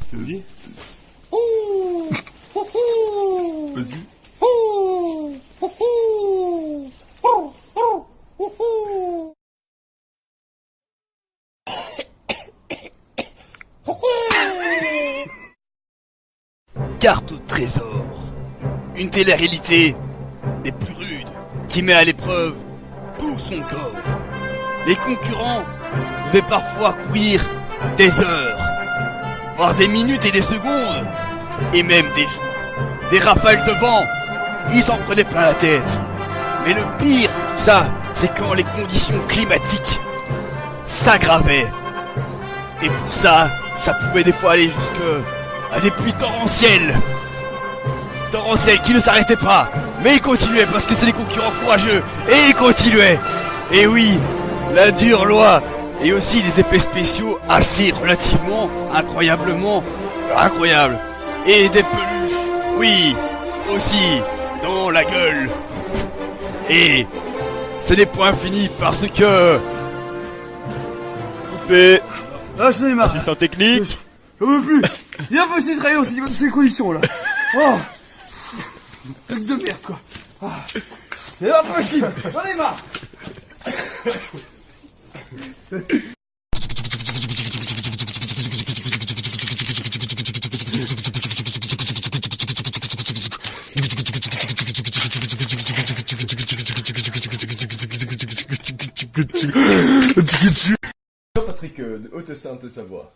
Tu le dis? Vas-y. Carte au trésor. Une télé-réalité des plus rudes qui met à l'épreuve tout son corps. Les concurrents devaient parfois courir des heures, voire des minutes et des secondes, et même des jours. Des rafales de vent, ils s'en prenaient plein la tête. Mais le pire de tout ça, c'est quand les conditions climatiques s'aggravaient. Et pour ça, ça pouvait des fois aller jusque à des pluies torrentielles. Torrentielles qui ne s'arrêtaient pas, mais ils continuaient parce que c'est des concurrents courageux. Et ils continuaient. Et oui, la dure loi. Et aussi des effets spéciaux assez relativement, incroyablement incroyables. Et des peluches, oui, aussi, dans la gueule. Et c'est des points finis parce que... Coupé. Ah, j'en ai marre. Assistant technique. J'en peux plus. C'est impossible de travailler dans ces conditions là. Oh, truc de merde quoi. Ah. C'est impossible. J'en ai marre. Patrick de Haute-Sainte-Savoie.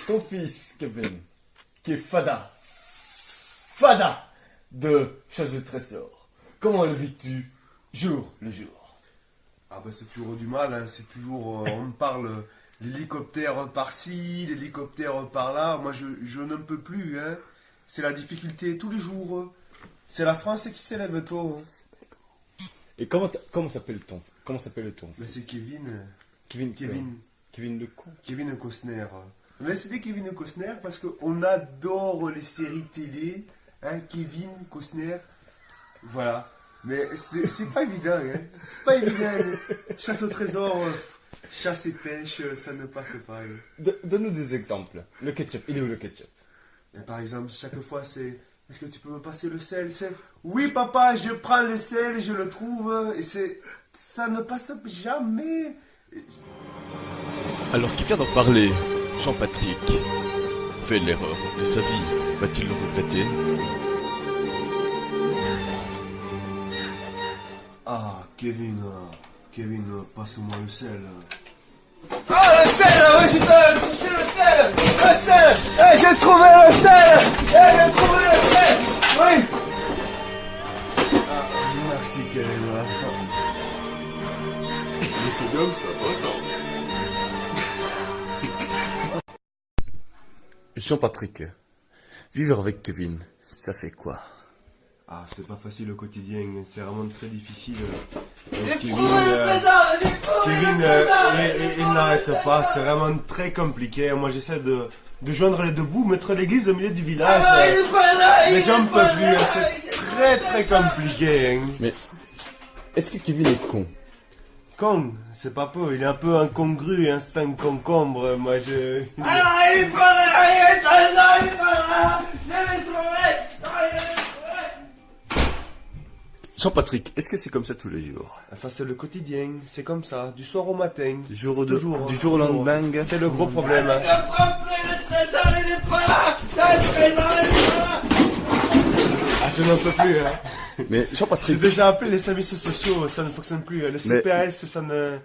Ton fils, Kevin, qui est fada de chasse de trésor. Comment le vis-tu jour le jour? Ah bah c'est toujours du mal, hein. C'est toujours, on me parle l'hélicoptère par-ci, l'hélicoptère par-là, moi je n'en peux plus, hein. C'est la difficulté tous les jours, c'est la France qui s'élève tôt. Hein. Et comment s'appelle-t-on? Mais c'est Kevin. Kevin le con. Kevin Costner. Mais c'est des Kevin Costner parce qu'on adore les séries télé, hein, Kevin Costner, voilà. Mais c'est pas évident, hein. C'est pas évident. Hein. Chasse au trésor, chasse et pêche, ça ne passe pas. Hein. Donne-nous des exemples. Le ketchup, il est où le ketchup? Et par exemple, chaque fois c'est... Est-ce que tu peux me passer le sel? Oui papa, je prends le sel, je le trouve, et ça ne passe jamais. Alors qu'il vient d'en parler, Jean-Patrick fait l'erreur de sa vie. Va-t-il le regretter? Ah, Kevin, passe-moi le sel. Ah, le sel, oui, je peux chercher le sel. Le sel. Eh, j'ai trouvé le sel. J'ai trouvé le sel. Oui. Merci Kevin. Mais c'est d'homme, c'est pas Jean-Patrick, vivre avec Kevin, ça fait quoi? Ah, c'est pas facile au quotidien, c'est vraiment très difficile. J'ai trouvé le trésor. Kevin, il n'arrête pas, c'est vraiment très compliqué. Moi j'essaie de joindre les deux bouts, mettre l'église au milieu du village. Les gens ne peuvent plus, c'est très très compliqué. Hein. Mais est-ce que Kevin est con? Con, c'est pas peu, il est un peu incongru, hein, c'est un concombre, moi je... Ah, il prendra le trésor, il prendra. Je l'ai trouvé. Jean-Patrick, est-ce que c'est comme ça tous les jours? Enfin, c'est le quotidien, c'est comme ça, du soir au matin. Du jour au lendemain. C'est le gros problème. Hein. Je prends plus le trésor, il est pas là. Le trésor, il est pas là. Ah, je n'en peux plus, hein. Mais Jean-Patrick... J'ai déjà appelé les services sociaux, ça ne fonctionne plus. Le CPS, ça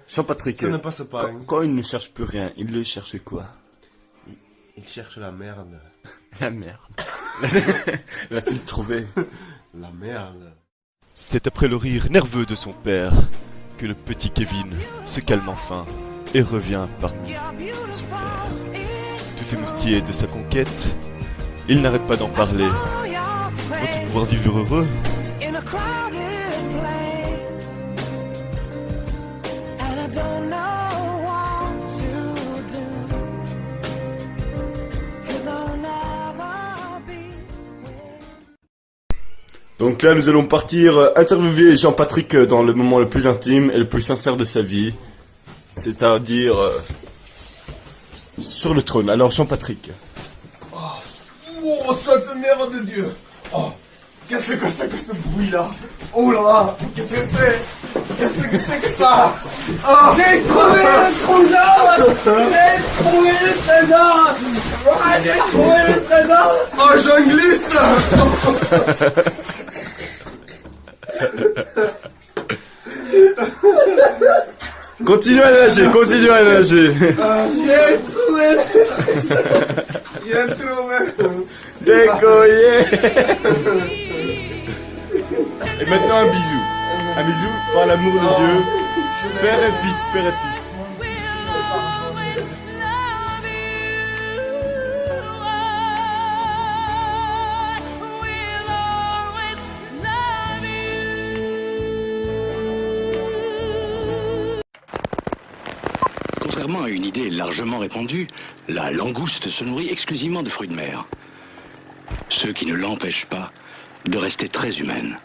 Jean-Patrick, ça ne passe pas. Hein. Quand il ne cherche plus rien, il le cherche quoi? Il cherche la merde. La merde. L'a-t-il trouvé? La merde. C'est après le rire nerveux de son père que le petit Kevin se calme enfin et revient parmi son père. Tout émoustillé de sa conquête, il n'arrête pas d'en parler. Vont-ils pouvoir vivre heureux? Donc là, nous allons partir interviewer Jean-Patrick dans le moment le plus intime et le plus sincère de sa vie. C'est-à-dire sur le trône. Alors Jean-Patrick. Oh Oh, sainte mère de Dieu. Oh, qu'est-ce que c'est que ce bruit-là? Oh là là, qu'est-ce que c'est? Qu'est-ce que c'est que ça? Ah, J'ai trouvé le trésor! J'ai trouvé le trésor! Ah, j'ai trouvé le trésor! oh, j'en glisse. Continue à nager, continue à nager. J'ai trouvé le trésor! Bien trouvé. Décollé. Et maintenant un bisou. Un bisou par l'amour de Dieu. Père et fils, père et fils. Contrairement à une idée largement répandue, la langouste se nourrit exclusivement de fruits de mer. Ce qui ne l'empêche pas de rester très humaine.